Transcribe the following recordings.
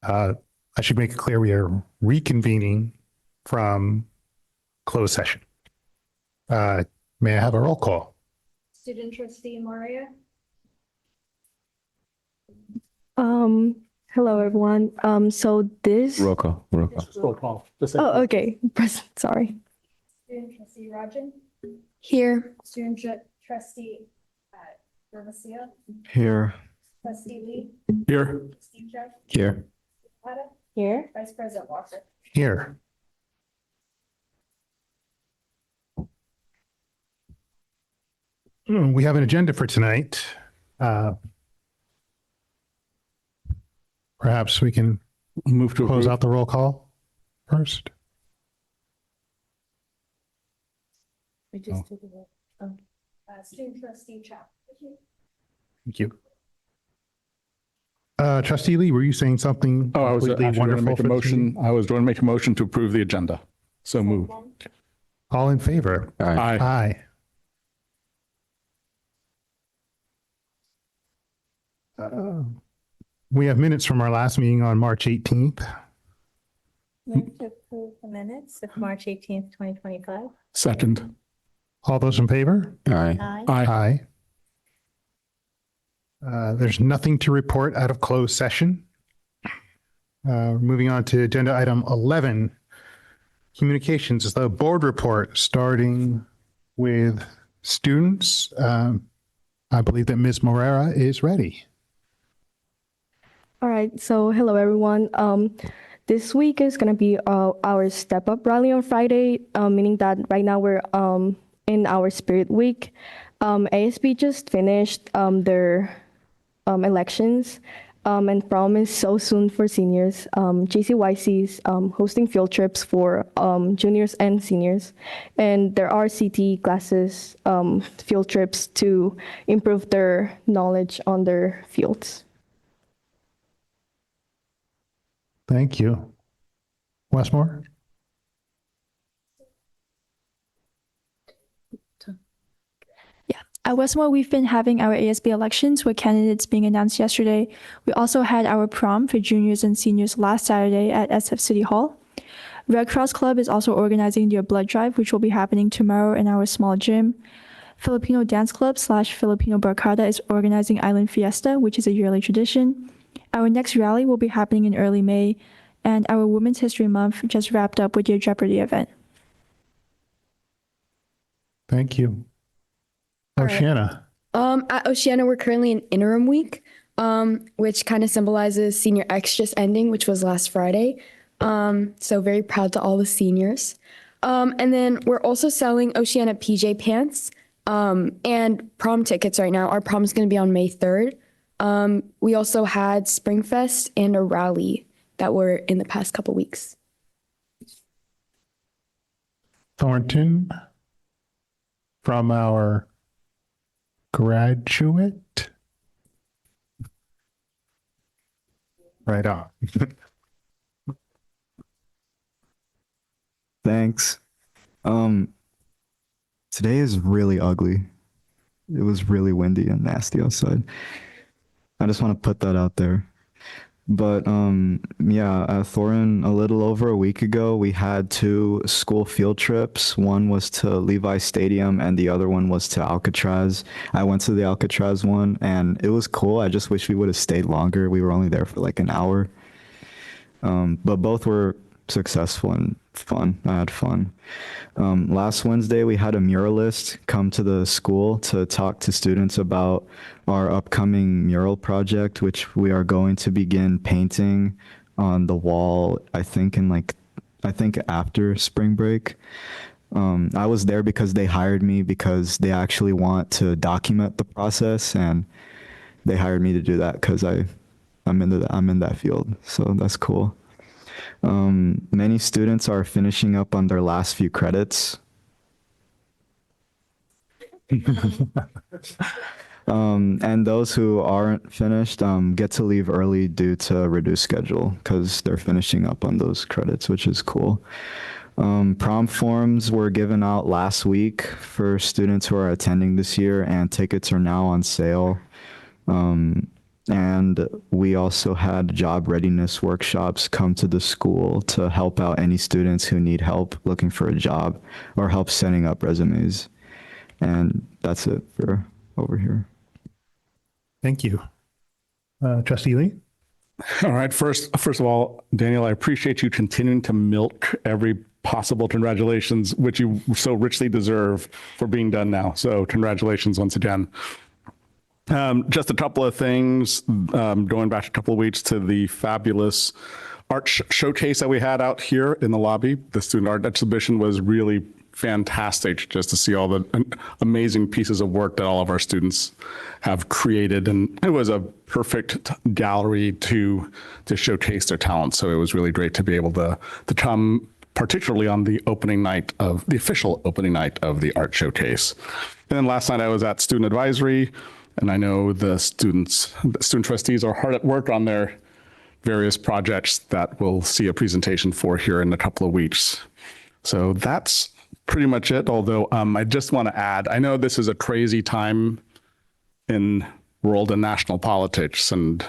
I should make it clear we are reconvening from closed session. May I have a roll call? Student trustee Maria. Hello everyone. So this. Roll call. Roll call. Oh, okay. Present. Sorry. Student trustee Rajan. Here. Student trustee Garcia. Here. Trustee Lee. Here. Trustee Jeff. Here. Here. Vice President Walker. Here. We have an agenda for tonight. Perhaps we can Move to close approve. out the roll call first. We just did the student trustee Chap. Thank you. Trustee Lee, were you saying something? Oh, I was completely actually going to make a for this meeting? motion. I was going to make a motion to approve the agenda. So move. All in favor? Aye. Aye. We have minutes from our last meeting on March 18th. Move to approve the minutes of March 18th, 2025. Second. All those in favor? Aye. Aye. There's nothing to report out of closed session. Moving on to agenda item 11, communications, is the board report starting with students. I believe that Ms. Morera is ready. All right. So hello everyone. This week is gonna be our Step Up rally on Friday, meaning that right now we're in our Spirit Week. ASB just finished their elections, and prom is so soon for seniors. JCYC is hosting field trips for juniors and seniors, and there are CT classes, field trips to improve their knowledge on their fields. Thank you. Westmore? At Westmore, we've been having our ASB elections with candidates being announced yesterday. We also had our prom for juniors and seniors last Saturday at SF City Hall. Red Cross Club is also organizing their blood drive, which will be happening tomorrow in our small gym. Filipino Dance Club / Filipino Barkada is organizing Island Fiesta, which is a yearly tradition. Our next rally will be happening in early May, and our Women's History Month just wrapped up with their Jeopardy event. Thank you. All right. Oceana? At Oceana, we're currently in interim week, which kind of symbolizes Senior X just ending, which was last Friday. So very proud to all the seniors. And then we're also selling Oceana PJ pants and prom tickets right now. Our prom is going to be on May 3rd. We also had Springfest and a rally that were in the past couple weeks. Thornton? From our graduate? Right on. Thanks. Today is really ugly. It was really windy and nasty outside. I just want to put that out there. But yeah, at Thornton, a little over a week ago, we had 2 school field trips. One was to Levi Stadium and the other one was to Alcatraz. I went to the Alcatraz one and it was cool. I just wish we would have stayed longer. We were only there for like an hour. But both were successful and fun. I had fun. Last Wednesday, we had a muralist come to the school to talk to students about our upcoming mural project, which we are going to begin painting on the wall, I think after spring break. I was there because they hired me because they actually want to document the process, and they hired me to do that because I'm in that field. So that's cool. Many students are finishing up on their last few credits. And those who aren't finished get to leave early due to reduced schedule because they're finishing up on those credits, which is cool. Prom forms were given out last week for students who are attending this year, and tickets are now on sale. And we also had job readiness workshops come to the school to help out any students who need help looking for a job or help setting up resumes. And that's it for over here. Thank you. Trustee Lee? All right. First of all, Daniel, I appreciate you continuing to milk every possible congratulations, which you so richly deserve for being done now. So congratulations once again. Just a couple of things, going back a couple of weeks to the fabulous art showcase that we had out here in the lobby. The student art exhibition was really fantastic just to see all the amazing pieces of work that all of our students have created. And it was a perfect gallery to showcase their talents. So it was really great to be able to come, particularly on the official opening night of the art showcase. And then last night I was at student advisory, and I know the student trustees are hard at work on their various projects that we'll see a presentation for here in a couple of weeks. So that's pretty much it. Although I just want to add, I know this is a crazy time in world and national politics, and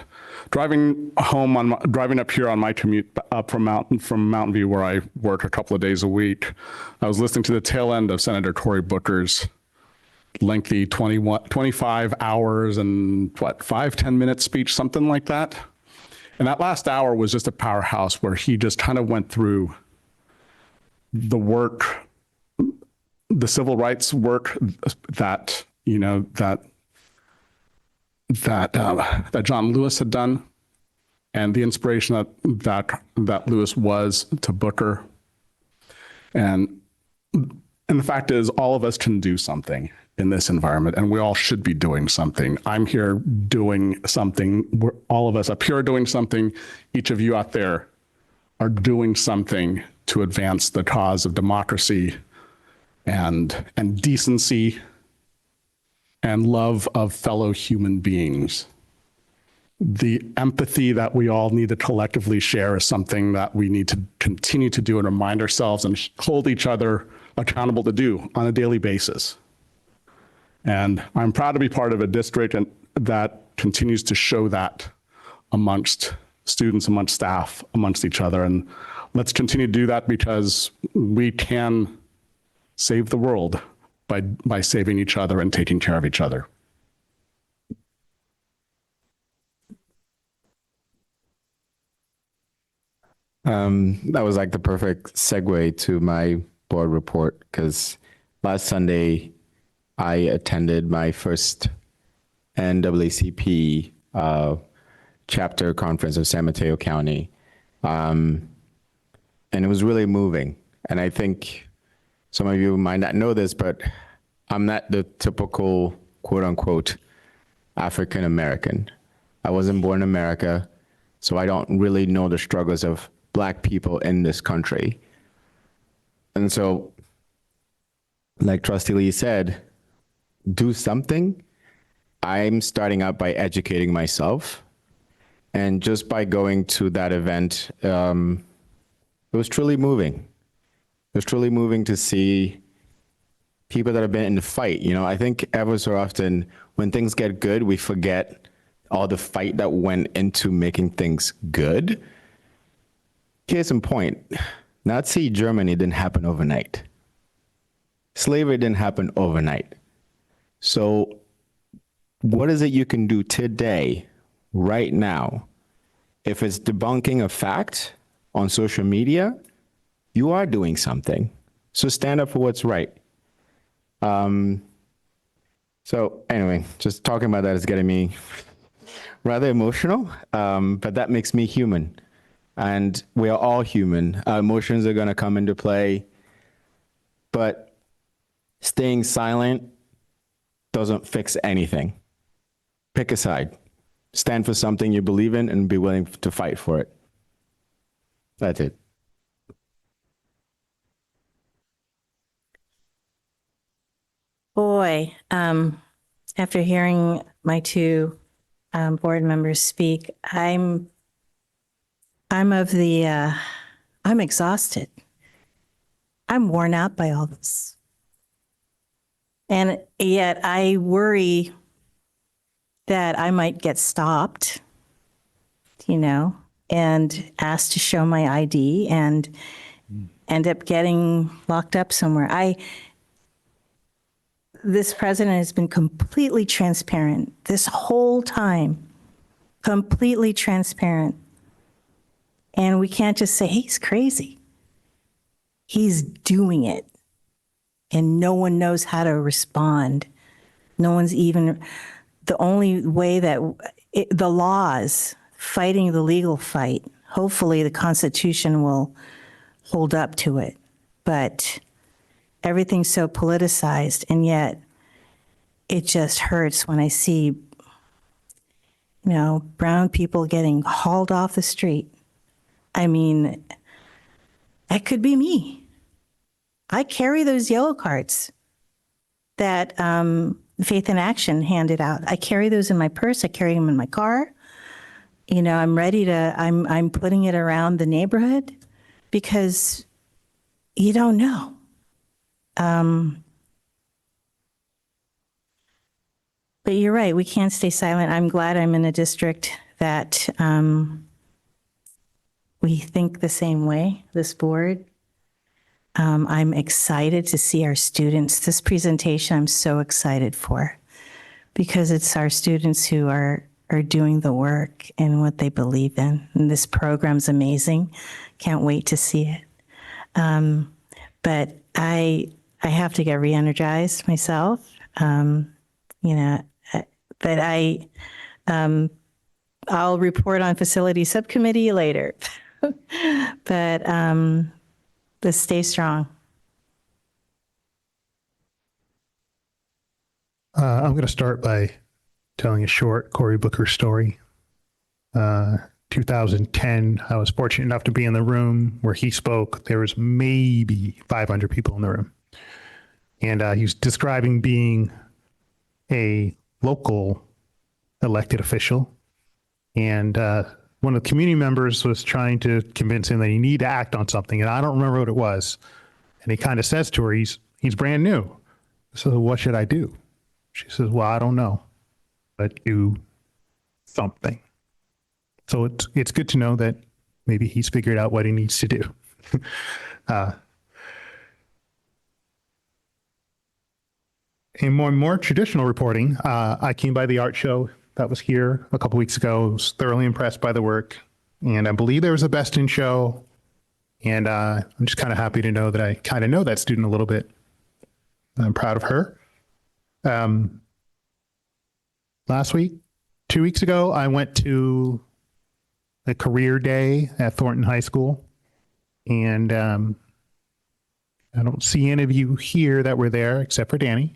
driving up here on my commute up from Mountain View, where I work a couple of days a week, I was listening to the tail end of Senator Cory Booker's lengthy 25 hours and 5-10 minute speech, something like that. And that last hour was just a powerhouse where he just kind of went through the work, the civil rights work that, that John Lewis had done, and the inspiration that Lewis was to Booker. And the fact is, all of us can do something in this environment, and we all should be doing something. I'm here doing something. All of us up here are doing something. Each of you out there are doing something to advance the cause of democracy and decency and love of fellow human beings. The empathy that we all need to collectively share is something that we need to continue to do and remind ourselves and hold each other accountable to do on a daily basis. And I'm proud to be part of a district that continues to show that amongst students, amongst staff, amongst each other. And let's continue to do that, because we can save the world by saving each other and taking care of each other. That was like the perfect segue to my board report, because last Sunday I attended my first NAACP chapter conference of San Mateo County. And it was really moving. And I think some of you might not know this, but I'm not the typical quote unquote African American. I wasn't born in America, so I don't really know the struggles of Black people in this country. And so, like Trustee Lee said, do something. I'm starting out by educating myself. And just by going to that event, it was truly moving. It was truly moving to see people that have been in the fight. You know, I think ever so often when things get good, we forget all the fight that went into making things good. Case in point, Nazi Germany didn't happen overnight. Slavery didn't happen overnight. So what is it you can do today, right now? If it's debunking a fact on social media, you are doing something. So stand up for what's right. So anyway, just talking about that is getting me rather emotional, but that makes me human. And we are all human. Our emotions are going to come into play, but staying silent doesn't fix anything. Pick a side. Stand for something you believe in and be willing to fight for it. That's it. Boy, after hearing my two board members speak, I'm exhausted. I'm worn out by all this. And yet I worry that I might get stopped, and asked to show my ID and end up getting locked up somewhere. This president has been completely transparent this whole time, completely transparent. And we can't just say, hey, he's crazy. He's doing it. And no one knows how to respond. No one's even, the only way that the laws, fighting the legal fight, hopefully the Constitution will hold up to it. But everything's so politicized, and yet it just hurts when I see, brown people getting hauled off the street. I mean, that could be me. I carry those yellow cards that Faith in Action handed out. I carry those in my purse. I carry them in my car. I'm ready to, I'm putting it around the neighborhood because you don't know. But you're right, we can't stay silent. I'm glad I'm in a district that we think the same way, this board. I'm excited to see our students. This presentation I'm so excited for because it's our students who are doing the work and what they believe in. And this program's amazing. Can't wait to see it. But I have to get re-energized myself. But I'll report on facility subcommittee later. But let's stay strong. I'm going to start by telling a short Cory Booker story. 2010, I was fortunate enough to be in the room where he spoke. There was maybe 500 people in the room. And he was describing being a local elected official. And one of the community members was trying to convince him that he needed to act on something. And I don't remember what it was. And he kind of says to her, he's brand new. So what should I do? She says, well, I don't know, but do something. So it's good to know that maybe he's figured out what he needs to do. In more traditional reporting, I came by the art show that was here a couple weeks ago. I was thoroughly impressed by the work, and I believe there was a Best in Show. And I'm just kind of happy to know that I kind of know that student a little bit. I'm proud of her. 2 weeks ago, I went to a career day at Thornton High School, and I don't see any of you here that were there except for Danny.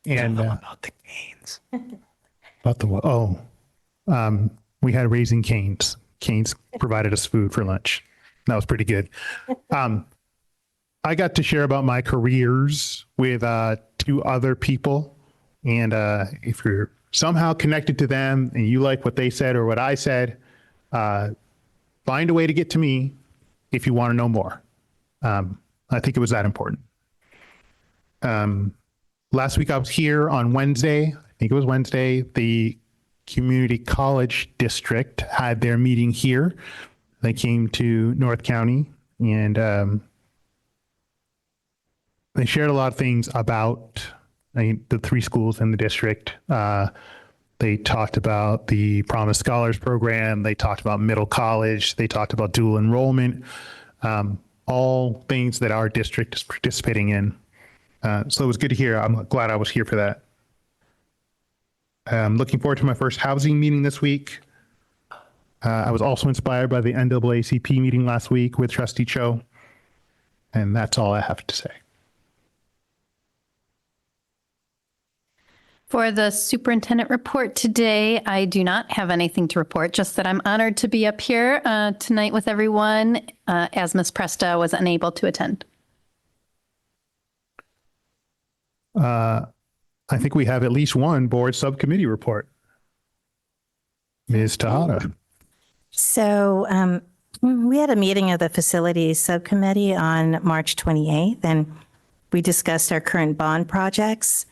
And About the gains. about the we had Raising Cane's. Cane's provided us food for lunch. That was pretty good. I got to share about my careers with 2 other people. And if you're somehow connected to them and you like what they said or what I said, find a way to get to me if you want to know more. I think it was that important. Last week I was here on Wednesday. I think it was Wednesday. The Community College District had their meeting here. They came to North County, and they shared a lot of things about the 3 schools in the district. They talked about the Promise Scholars Program. They talked about middle college. They talked about dual enrollment, all things that our district is participating in. So it was good to hear. I'm glad I was here for that. I'm looking forward to my first housing meeting this week. I was also inspired by the NAACP meeting last week with Trustee Cho. And that's all I have to say. For the superintendent report today, I do not have anything to report, just that I'm honored to be up here tonight with everyone as Ms. Presta was unable to attend. I think we have at least one board subcommittee report. Ms. Tejada. So we had a meeting of the facilities subcommittee on March 28th, and we discussed our current bond projects.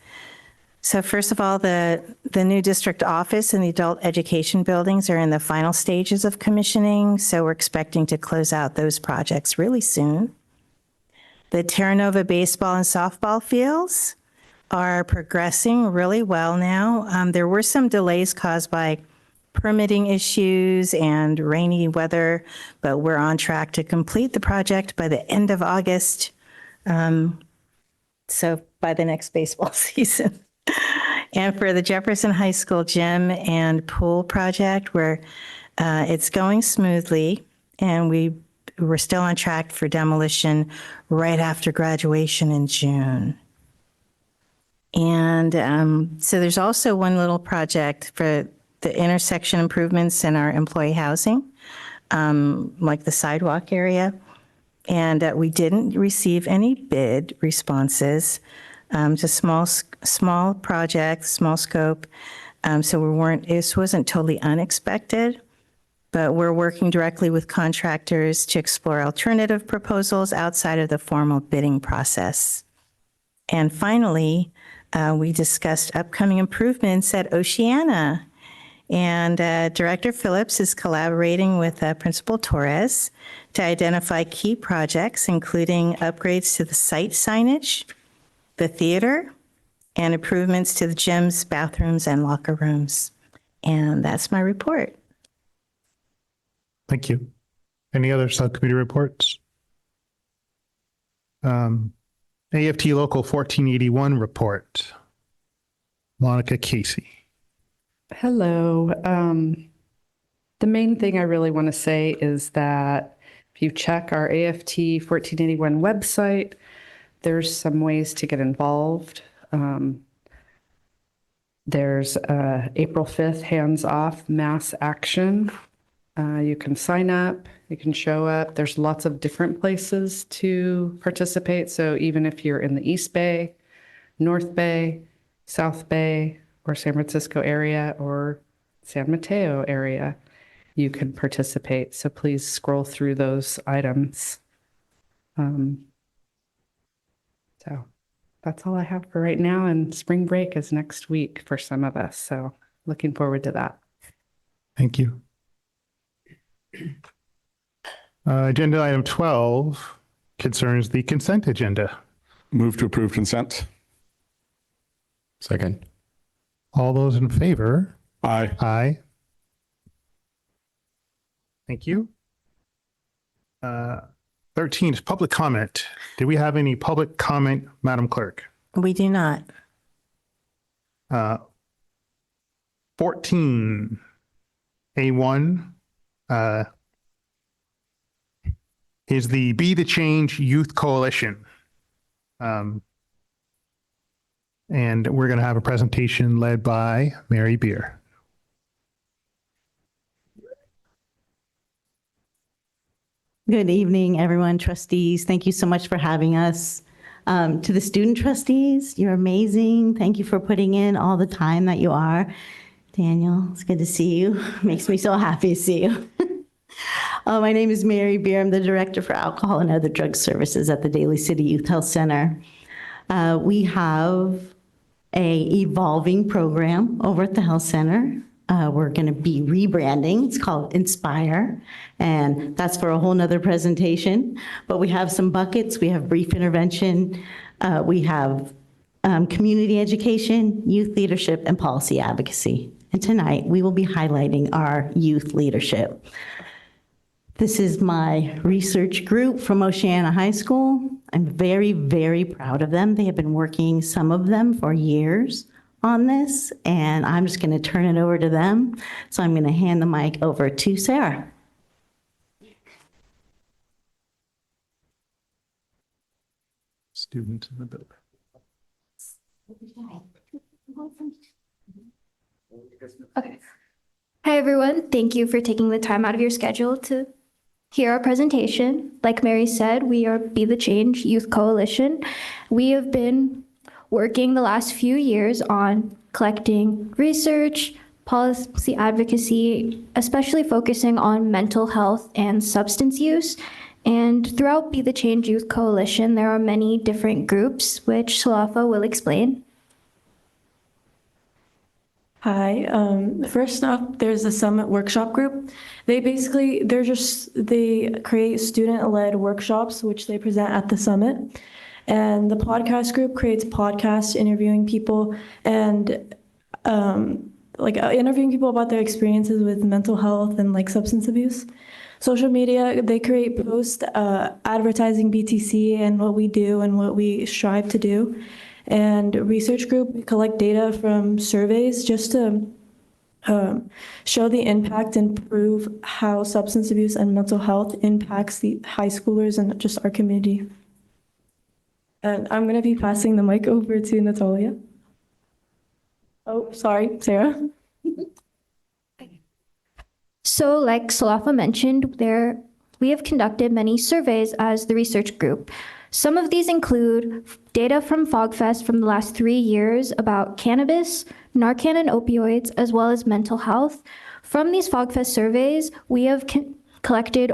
So first of all, the new district office and the adult education buildings are in the final stages of commissioning, so we're expecting to close out those projects really soon. The Terra Nova baseball and softball fields are progressing really well now. There were some delays caused by permitting issues and rainy weather, but we're on track to complete the project by the end of August. So by the next baseball season. And for the Jefferson High School gym and pool project, where it's going smoothly, and we're still on track for demolition right after graduation in June. And so there's also one little project for the intersection improvements in our employee housing, like the sidewalk area. And we didn't receive any bid responses. Just small project, small scope. So this wasn't totally unexpected, but we're working directly with contractors to explore alternative proposals outside of the formal bidding process. And finally, we discussed upcoming improvements at Oceana. And Director Phillips is collaborating with Principal Torres to identify key projects, including upgrades to the site signage, the theater, and improvements to the gyms, bathrooms, and locker rooms. And that's my report. Thank you. Any other subcommittee reports? AFT Local 1481 report. Monica Casey. Hello. The main thing I really want to say is that if you check our AFT 1481 website, there's some ways to get involved. There's April 5th hands off mass action. You can sign up, you can show up. There's lots of different places to participate. So even if you're in the East Bay, North Bay, South Bay, or San Francisco area, or San Mateo area, you can participate. So please scroll through those items. So that's all I have for right now. And spring break is next week for some of us. So looking forward to that. Thank you. Agenda item 12 concerns the consent agenda. Move to approve consent. Second. All those in favor? Aye. Aye. Thank you. 13 is public comment. Do we have any public comment, Madam Clerk? We do not. 14, A1, is the Be the Change Youth Coalition. And we're going to have a presentation led by Mary Beer. Good evening, everyone, trustees. Thank you so much for having us. To the student trustees, you're amazing. Thank you for putting in all the time that you are. Daniel, it's good to see you. Makes me so happy to see you. My name is Mary Beer. I'm the Director for Alcohol and Other Drug Services at the Daly City Youth Health Center. We have an evolving program over at the health center. We're going to be rebranding. It's called Inspire, and that's for a whole nother presentation. But we have some buckets. We have brief intervention. We have community education, youth leadership, and policy advocacy. And tonight, we will be highlighting our youth leadership. This is my research group from Oceana High School. I'm very, very proud of them. They have been working, some of them, for years on this, and I'm just going to turn it over to them. So I'm going to hand the mic over to Sarah. Student in the building. Okay. Hi, everyone. Thank you for taking the time out of your schedule to hear our presentation. Like Mary said, we are Be the Change Youth Coalition. We have been working the last few years on collecting research, policy advocacy, especially focusing on mental health and substance use. And throughout Be the Change Youth Coalition, there are many different groups, which Salafa will explain. Hi. First up, there's the Summit Workshop Group. They create student-led workshops, which they present at the summit. And the podcast group creates podcasts interviewing people and interviewing people about their experiences with mental health and like substance abuse. Social media, they create posts advertising BTC and what we do and what we strive to do. And research group, we collect data from surveys just to show the impact and prove how substance abuse and mental health impacts the high schoolers and just our community. And I'm going to be passing the mic over to Natalia. Oh, sorry, Sarah. So like Salafa mentioned, we have conducted many surveys as the research group. Some of these include data from FogFest from the last 3 years about cannabis, Narcan and opioids, as well as mental health. From these FogFest surveys, we have collected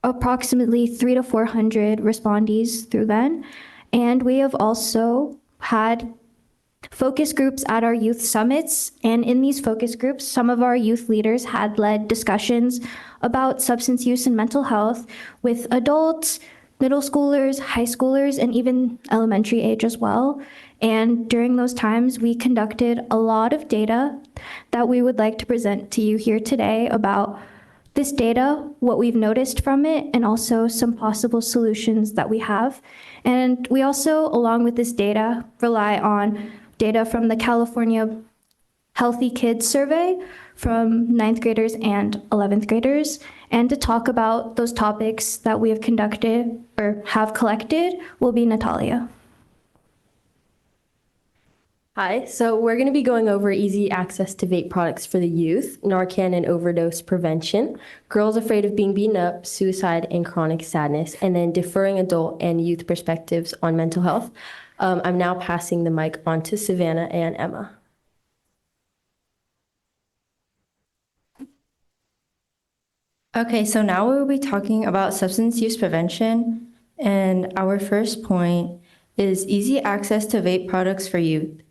approximately 300 to 400 respondees through then. And we have also had focus groups at our youth summits. And in these focus groups, some of our youth leaders had led discussions about substance use and mental health with adults, middle schoolers, high schoolers, and even elementary age as well. And during those times, we conducted a lot of data that we would like to present to you here today about this data, what we've noticed from it, and also some possible solutions that we have. And we also, along with this data, rely on data from the California Healthy Kids Survey from 9th graders and 11th graders. And to talk about those topics that we have conducted or have collected will be Natalia. Hi, so we're going to be going over easy access to vape products for the youth, Narcan and overdose prevention, girls afraid of being beaten up, suicide and chronic sadness, and then deferring adult and youth perspectives on mental health. I'm now passing the mic on to Savannah and Emma. Okay, so now we'll be talking about substance use prevention, and our first point is easy access to vape products for youth.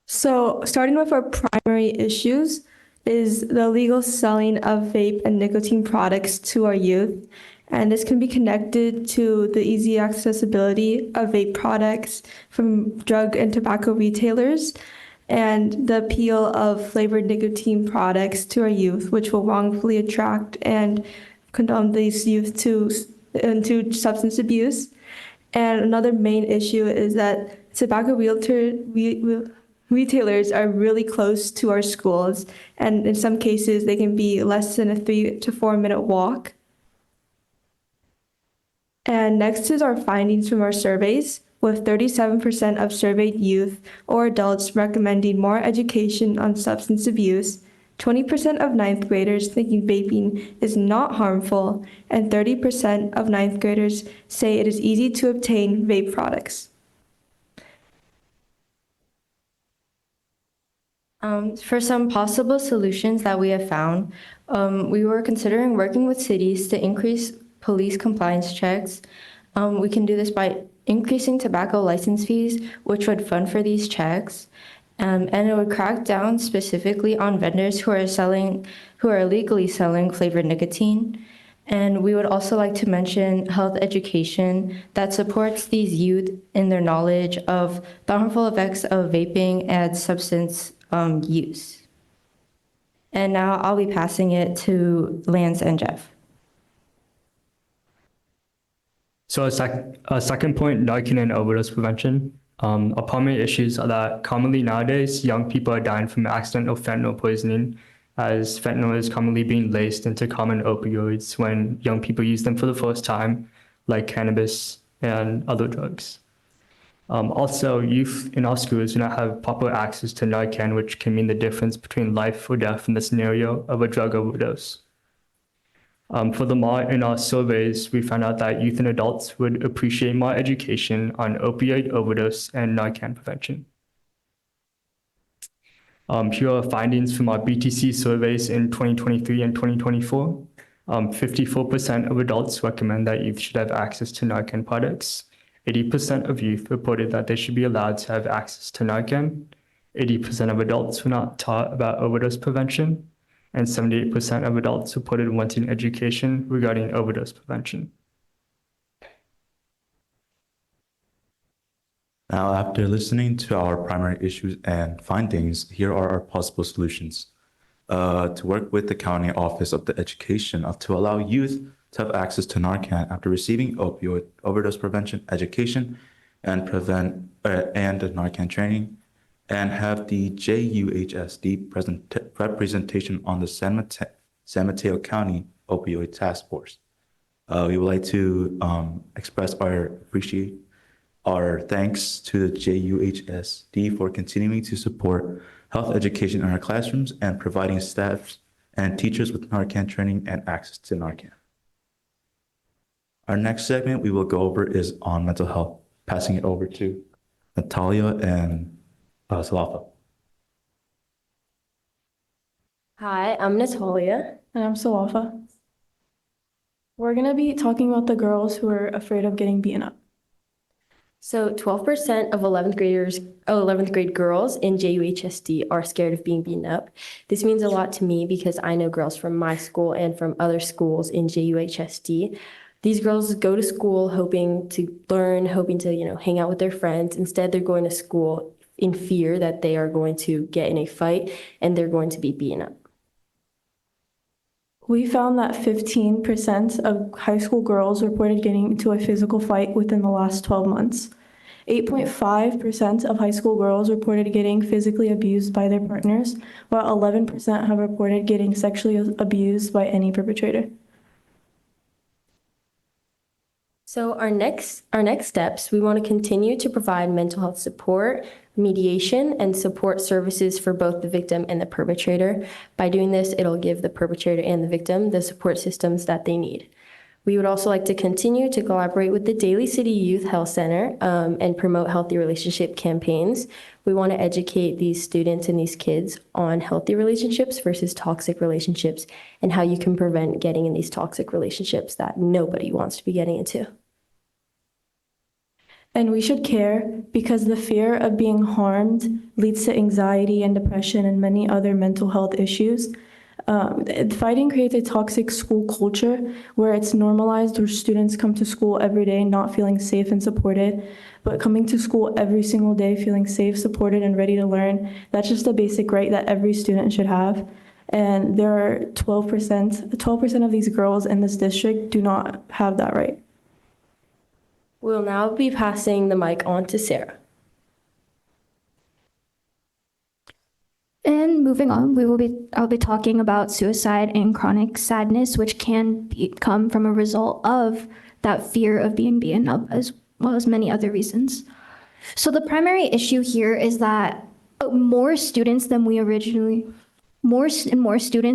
So starting with our primary issues is the legal selling of vape and nicotine products to our youth. And this can be connected to the easy accessibility of vape products from drug and tobacco retailers and the appeal of flavored nicotine products to our youth, which will wrongfully attract and condone these youth into substance abuse. And another main issue is that tobacco retailers are really close to our schools, and in some cases they can be less than a 3 to 4 minute walk. And next is our findings from our surveys, with 37% of surveyed youth or adults recommending more education on substance abuse, 20% of 9th graders thinking vaping is not harmful, and 30% of 9th graders say it is easy to obtain vape products. For some possible solutions that we have found, we were considering working with cities to increase police compliance checks. We can do this by increasing tobacco license fees, which would fund for these checks. And it would crack down specifically on vendors who are illegally selling flavored nicotine. And we would also like to mention health education that supports these youth in their knowledge of the harmful effects of vaping and substance use. And now I'll be passing it to Lance and Jeff. So a second point, Narcan and overdose prevention. A prominent issues are that commonly nowadays, young people are dying from accidental fentanyl poisoning, as fentanyl is commonly being laced into common opioids when young people use them for the first time, like cannabis and other drugs. Also, youth in our schools do not have proper access to Narcan, which can mean the difference between life or death in the scenario of a drug overdose. Furthermore, in our surveys, we found out that youth and adults would appreciate more education on opioid overdose and Narcan prevention. Here are findings from our BTC surveys in 2023 and 2024. 54% of adults recommend that youth should have access to Narcan products, 80% of youth reported that they should be allowed to have access to Narcan. 80% of adults were not taught about overdose prevention, and 78% of adults reported wanting education regarding overdose prevention. Now, after listening to our primary issues and findings, here are our possible solutions. To work with the County Office of the Education to allow youth to have access to Narcan after receiving opioid overdose prevention education and the Narcan training, and have the JUHSD representation on the San Mateo County Opioid Task Force. We would like to express our thanks to the JUHSD for continuing to support health education in our classrooms and providing staff and teachers with Narcan training and access to Narcan. Our next segment we will go over is on mental health, passing it over to Natalia and Salafa. Hi, I'm Natalia. And I'm Salafa. We're going to be talking about the girls who are afraid of getting beaten up. So 12% of 11th grade girls in JUHSD are scared of being beaten up. This means a lot to me because I know girls from my school and from other schools in JUHSD. These girls go to school hoping to learn, hoping to, hang out with their friends. Instead, they're going to school in fear that they are going to get in a fight and they're going to be beaten up. We found that 15% of high school girls reported getting into a physical fight within the last 12 months. 8.5% of high school girls reported getting physically abused by their partners, while 11% have reported getting sexually abused by any perpetrator. So our next steps, we want to continue to provide mental health support, mediation, and support services for both the victim and the perpetrator. By doing this, it'll give the perpetrator and the victim the support systems that they need. We would also like to continue to collaborate with the Daly City Youth Health Center and promote healthy relationship campaigns. We want to educate these students and these kids on healthy relationships versus toxic relationships and how you can prevent getting in these toxic relationships that nobody wants to be getting into. And we should care because the fear of being harmed leads to anxiety and depression and many other mental health issues. Fighting creates a toxic school culture where it's normalized, where students come to school every day not feeling safe and supported, but coming to school every single day feeling safe, supported, and ready to learn. That's just a basic right that every student should have. And there are 12% of these girls in this district do not have that right. We'll now be passing the mic on to Sarah. And moving on, I'll be talking about suicide and chronic sadness, which can come from a result of that fear of being beaten up, as well as many other reasons. So the primary issue here is that more students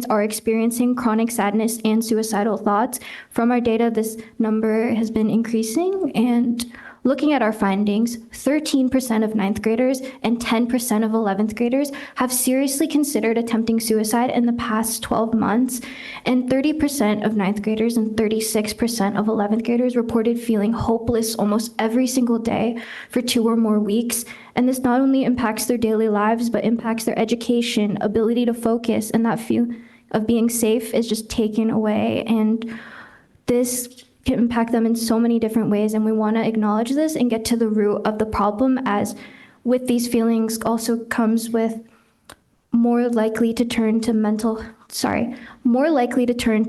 are experiencing chronic sadness and suicidal thoughts. From our data, this number has been increasing, and looking at our findings, 13% of 9th graders and 10% of 11th graders have seriously considered attempting suicide in the past 12 months, and 30% of 9th graders and 36% of 11th graders reported feeling hopeless almost every single day for 2 or more weeks. And this not only impacts their daily lives, but impacts their education, ability to focus, and that feeling of being safe is just taken away. And this can impact them in so many different ways, and we want to acknowledge this and get to the root of the problem, as with these feelings also comes with more likely to turn to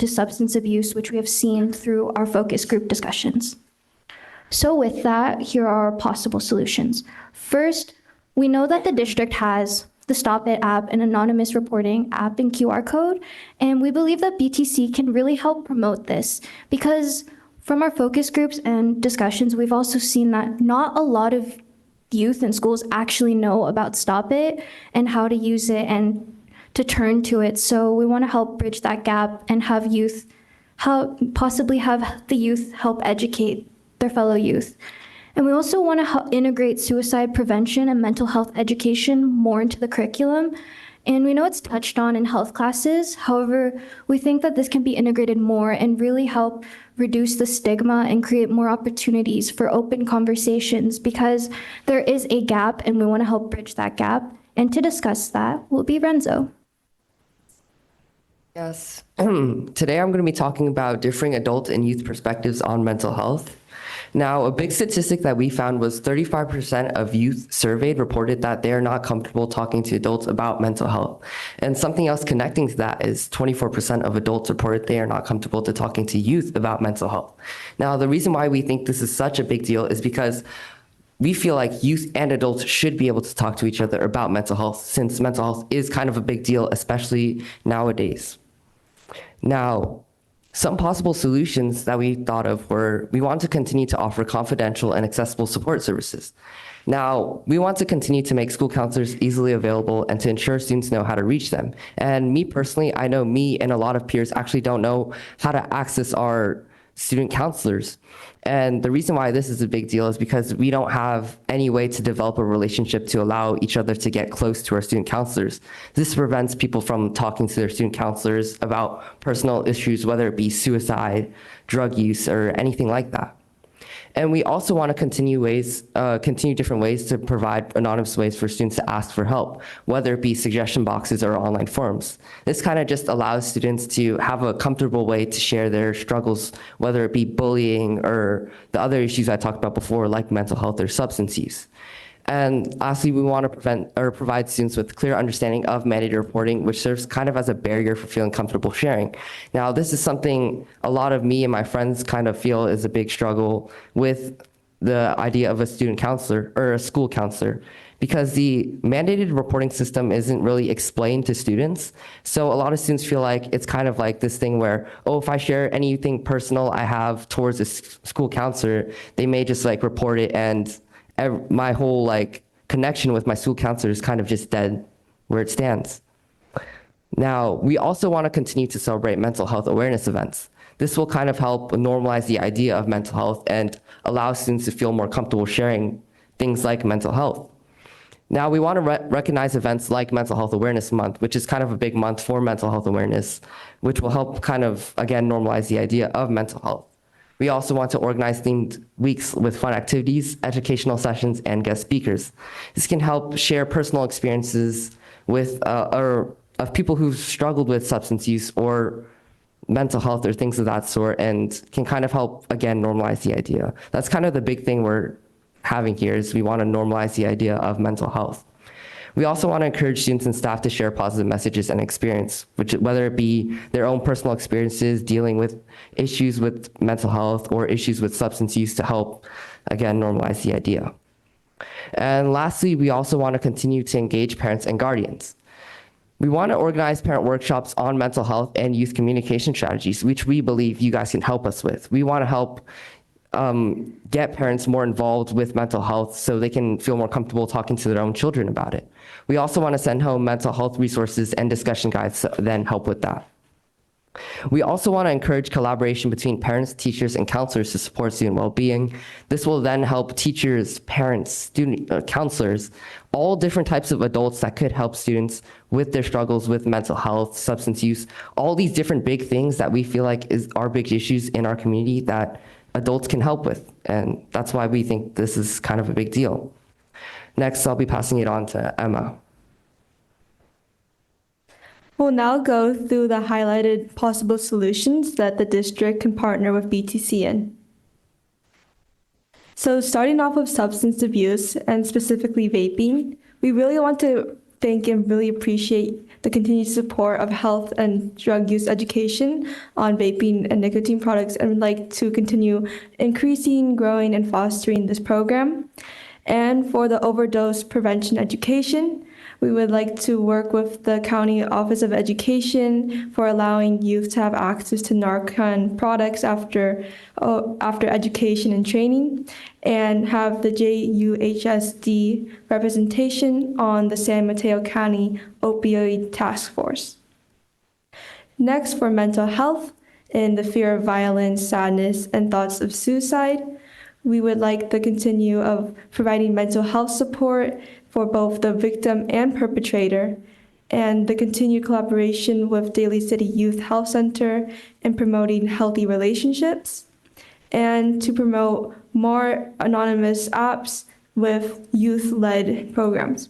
substance abuse, which we have seen through our focus group discussions. So with that, here are our possible solutions. First, we know that the district has the Stop It app, an anonymous reporting app and QR code, and we believe that BTC can really help promote this, because from our focus groups and discussions, we've also seen that not a lot of youth and schools actually know about Stop It and how to use it and to turn to it. So we want to help bridge that gap and have the youth help educate their fellow youth. And we also want to integrate suicide prevention and mental health education more into the curriculum. And we know it's touched on in health classes. However, we think that this can be integrated more and really help reduce the stigma and create more opportunities for open conversations, because there is a gap and we want to help bridge that gap. And to discuss that will be Renzo. Yes. Today I'm going to be talking about differing adult and youth perspectives on mental health. Now, a big statistic that we found was 35% of youth surveyed reported that they are not comfortable talking to adults about mental health. And something else connecting to that is 24% of adults reported they are not comfortable to talking to youth about mental health. Now, the reason why we think this is such a big deal is because we feel like youth and adults should be able to talk to each other about mental health, since mental health is kind of a big deal, especially nowadays. Now, some possible solutions that we thought of were, we want to continue to offer confidential and accessible support services. Now, we want to continue to make school counselors easily available and to ensure students know how to reach them. And me personally, I know me and a lot of peers actually don't know how to access our student counselors. And the reason why this is a big deal is because we don't have any way to develop a relationship to allow each other to get close to our student counselors. This prevents people from talking to their student counselors about personal issues, whether it be suicide, drug use, or anything like that. And we also want to continue different ways to provide anonymous ways for students to ask for help, whether it be suggestion boxes or online forums. This kind of just allows students to have a comfortable way to share their struggles, whether it be bullying or the other issues I talked about before, like mental health or substance use. And lastly, we want to provide students with clear understanding of mandated reporting, which serves kind of as a barrier for feeling comfortable sharing. Now, this is something a lot of me and my friends kind of feel is a big struggle with the idea of a student counselor or a school counselor, because the mandated reporting system isn't really explained to students. So a lot of students feel like it's kind of like this thing where, oh, if I share anything personal I have towards a school counselor, they may just like report it, and my whole like connection with my school counselor is kind of just dead where it stands. Now, we also want to continue to celebrate mental health awareness events. This will kind of help normalize the idea of mental health and allow students to feel more comfortable sharing things like mental health. Now, we want to recognize events like Mental Health Awareness Month, which is kind of a big month for mental health awareness, which will help kind of, again, normalize the idea of mental health. We also want to organize themed weeks with fun activities, educational sessions, and guest speakers. This can help share personal experiences with or of people who've struggled with substance use or mental health or things of that sort, and can kind of help, again, normalize the idea. That's kind of the big thing we're having here, is we want to normalize the idea of mental health. We also want to encourage students and staff to share positive messages and experience, whether it be their own personal experiences dealing with issues with mental health or issues with substance use, to help, again, normalize the idea. And lastly, we also want to continue to engage parents and guardians. We want to organize parent workshops on mental health and youth communication strategies, which we believe you guys can help us with. We want to help get parents more involved with mental health so they can feel more comfortable talking to their own children about it. We also want to send home mental health resources and discussion guides to then help with that. We also want to encourage collaboration between parents, teachers, and counselors to support student well-being. This will then help teachers, parents, student counselors, all different types of adults that could help students with their struggles with mental health, substance use, all these different big things that we feel like are big issues in our community that adults can help with. And that's why we think this is kind of a big deal. Next, I'll be passing it on to Emma. We'll now go through the highlighted possible solutions that the district can partner with BTC in. So starting off with substance abuse, and specifically vaping, we really want to thank and really appreciate the continued support of health and drug use education on vaping and nicotine products, and would like to continue increasing, growing, and fostering this program. And for the overdose prevention education, we would like to work with the County Office of Education for allowing youth to have access to Narcan products after education and training, and have the JUHSD representation on the San Mateo County Opioid Task Force. Next, for mental health and the fear of violence, sadness, and thoughts of suicide, we would like the continue of providing mental health support for both the victim and perpetrator, and the continued collaboration with Daly City Youth Health Center in promoting healthy relationships, and to promote more anonymous apps with youth-led programs.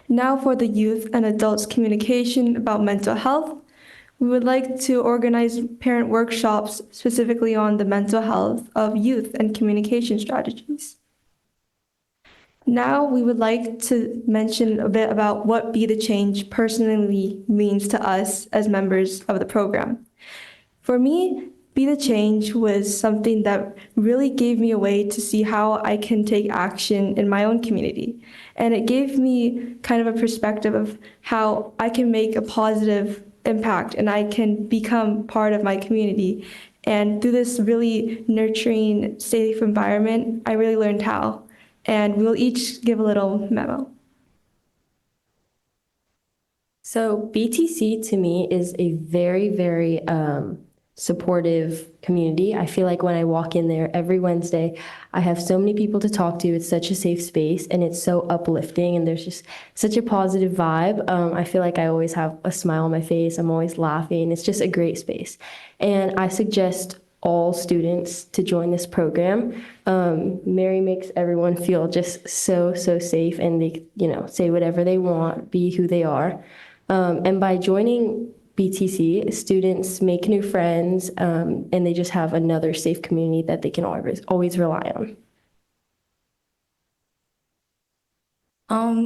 Now for the youth and adults communication about mental health. We would like to organize parent workshops specifically on the mental health of youth and communication strategies. Now we would like to mention a bit about what Be the Change personally means to us as members of the program. For me, Be the Change was something that really gave me a way to see how I can take action in my own community. And it gave me kind of a perspective of how I can make a positive impact and I can become part of my community. And through this really nurturing, safe environment, I really learned how. And we'll each give a little memo. So BTC to me is a very, very supportive community. I feel like when I walk in there every Wednesday, I have so many people to talk to. It's such a safe space and it's so uplifting and there's just such a positive vibe. I feel like I always have a smile on my face. I'm always laughing. It's just a great space. And I suggest all students to join this program. Mary makes everyone feel just so safe and they, say whatever they want, be who they are. And by joining BTC, students make new friends, and they just have another safe community that they can always rely on.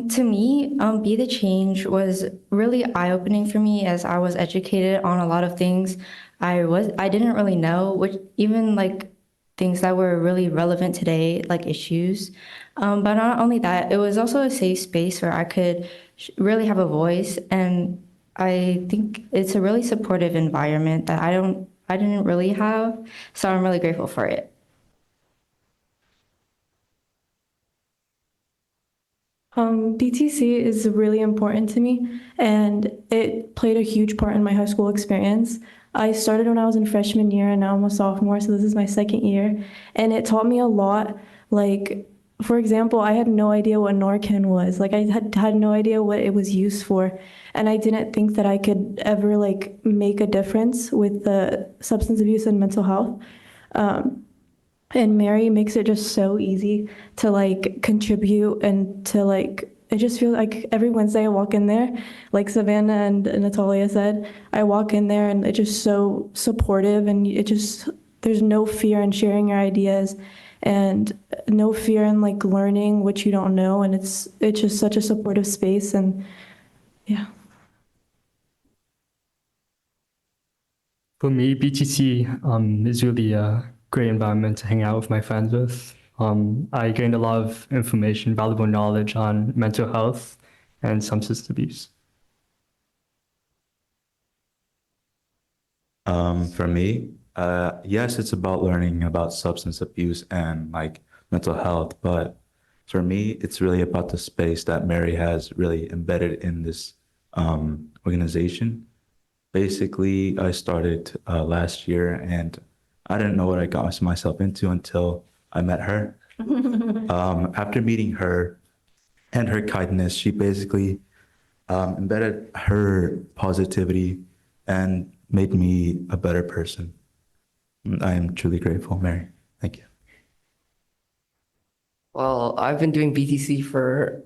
To me, Be the Change was really eye-opening for me as I was educated on a lot of things I didn't really know, which even like things that were really relevant today, like issues. But not only that, it was also a safe space where I could really have a voice, and I think it's a really supportive environment that I didn't really have, so I'm really grateful for it. BTC is really important to me, and it played a huge part in my high school experience. I started when I was in freshman year, and now I'm a sophomore, so this is my second year, and it taught me a lot. Like, for example, I had no idea what Narcan was. Like, I had no idea what it was used for, and I didn't think that I could ever, like, make a difference with the substance abuse and mental health. And Mary makes it just so easy to like contribute and to like, it just feels like every Wednesday I walk in there, like Savannah and Natalia said, I walk in there and it's just so supportive and there's no fear in sharing your ideas and no fear in like learning what you don't know. And it's just such a supportive space and yeah. For me, BTC is really a great environment to hang out with my friends with. I gained a lot of information, valuable knowledge on mental health and substance abuse. For me, yes, it's about learning about substance abuse and like mental health, but for me, it's really about the space that Mary has really embedded in this organization. Basically, I started last year and I didn't know what I got myself into until I met her. After meeting her and her kindness, she basically embedded her positivity and made me a better person. I am truly grateful, Mary. Thank you. Well, I've been doing BTC for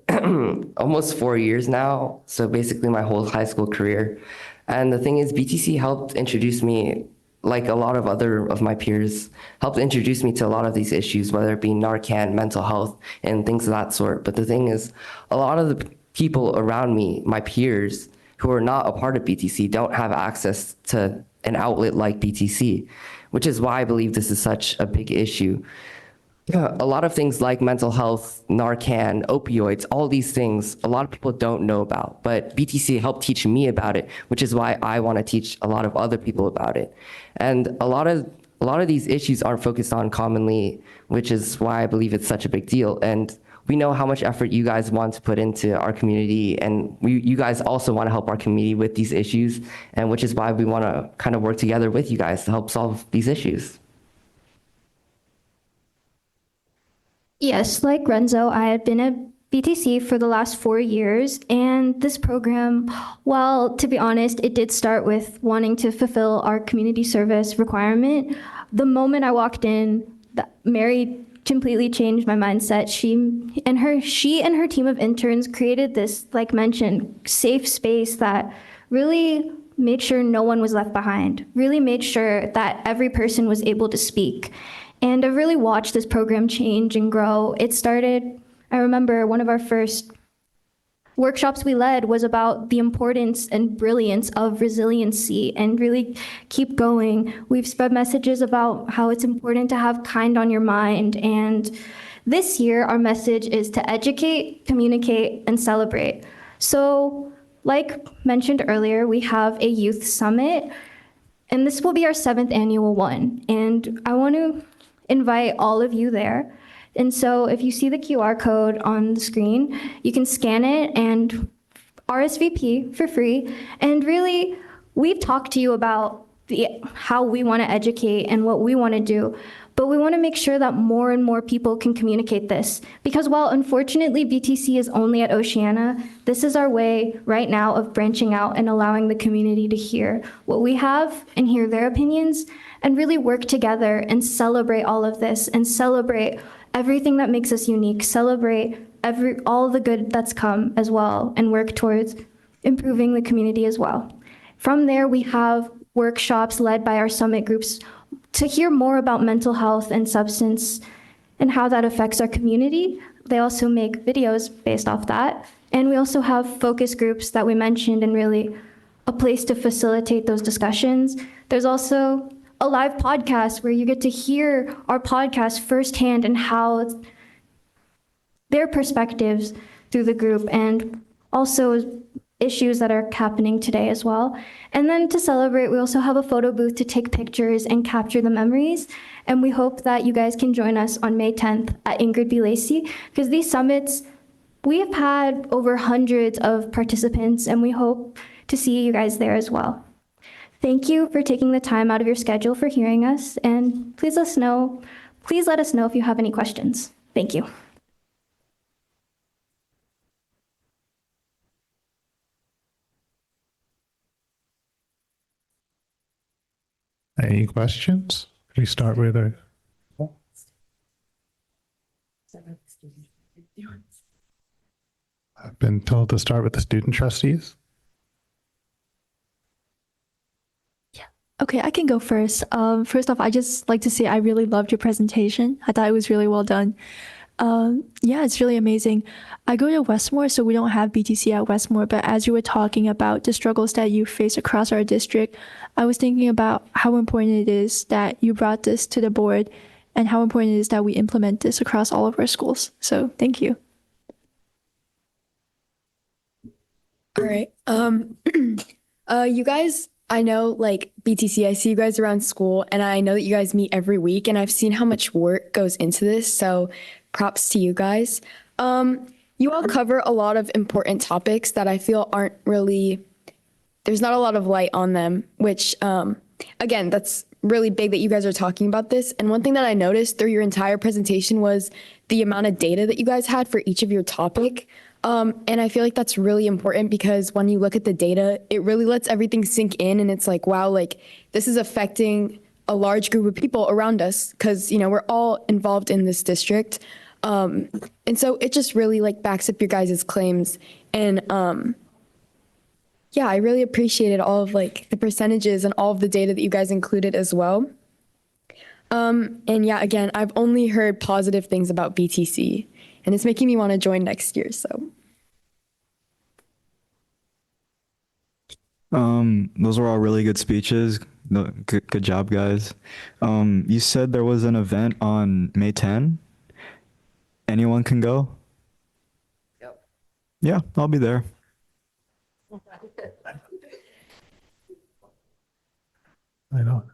almost 4 years now, so basically my whole high school career. And the thing is, BTC helped introduce me, like a lot of other of my peers, helped introduce me to a lot of these issues, whether it be Narcan, mental health, and things of that sort. But the thing is, a lot of the people around me, my peers, who are not a part of BTC, don't have access to an outlet like BTC, which is why I believe this is such a big issue. A lot of things like mental health, Narcan, opioids, all these things, a lot of people don't know about, but BTC helped teach me about it, which is why I want to teach a lot of other people about it. And a lot of these issues aren't focused on commonly, which is why I believe it's such a big deal. And we know how much effort you guys want to put into our community, and you guys also want to help our community with these issues, and which is why we want to kind of work together with you guys to help solve these issues. Yes, like Renzo, I had been a BTC for the last 4 years, and this program, well, to be honest, it did start with wanting to fulfill our community service requirement. The moment I walked in, Mary completely changed my mindset. She and her team of interns created this, like mentioned, safe space that really made sure no one was left behind, really made sure that every person was able to speak. And I've really watched this program change and grow. It started, I remember one of our first workshops we led was about the importance and brilliance of resiliency and really keep going. We've spread messages about how it's important to have kind on your mind. And this year, our message is to educate, communicate, and celebrate. So, like mentioned earlier, we have a youth summit, and this will be our 7th annual one. And I want to invite all of you there. And so if you see the QR code on the screen, you can scan it and RSVP for free. And really, we've talked to you about how we want to educate and what we want to do, but we want to make sure that more and more people can communicate this. Because while unfortunately BTC is only at Oceana, this is our way right now of branching out and allowing the community to hear what we have and hear their opinions and really work together and celebrate all of this and celebrate everything that makes us unique, celebrate all the good that's come as well, and work towards improving the community as well. From there, we have workshops led by our summit groups to hear more about mental health and substance and how that affects our community. They also make videos based off that. And we also have focus groups that we mentioned and really a place to facilitate those discussions. There's also a live podcast where you get to hear our podcast firsthand and how their perspectives through the group and also issues that are happening today as well. And then to celebrate, we also have a photo booth to take pictures and capture the memories. And we hope that you guys can join us on May 10th at Ingrid B. Lacey, because these summits, we have had over hundreds of participants, and we hope to see you guys there as well. Thank you for taking the time out of your schedule for hearing us, and please let us know if you have any questions. Thank you. Any questions? Can we start with a? I've been told to start with the student trustees. Okay, I can go first. First off, I just like to say I really loved your presentation. I thought it was really well done. Yeah, it's really amazing. I go to Westmore, so we don't have BTC at Westmore, but as you were talking about the struggles that you face across our district, I was thinking about how important it is that you brought this to the board and how important it is that we implement this across all of our schools. So thank you. All right. You guys, I know like BTC, I see you guys around school and I know that you guys meet every week and I've seen how much work goes into this. So props to you guys. You all cover a lot of important topics that I feel aren't really, there's not a lot of light on them, which again, that's really big that you guys are talking about this. And one thing that I noticed through your entire presentation was the amount of data that you guys had for each of your topic. And I feel like that's really important because when you look at the data, it really lets everything sink in and it's like, wow, like this is affecting a large group of people around us because, you know, we're all involved in this district. And so it just really like backs up your guys' claims. And yeah, I really appreciated all of like the percentages and all of the data that you guys included as well. And yeah, again, I've only heard positive things about BTC. And it's making me want to join next year, so. Those were all really good speeches. Good job, guys. You said there was an event on May 10. Anyone can go? Yep. Yeah, I'll be there. I know.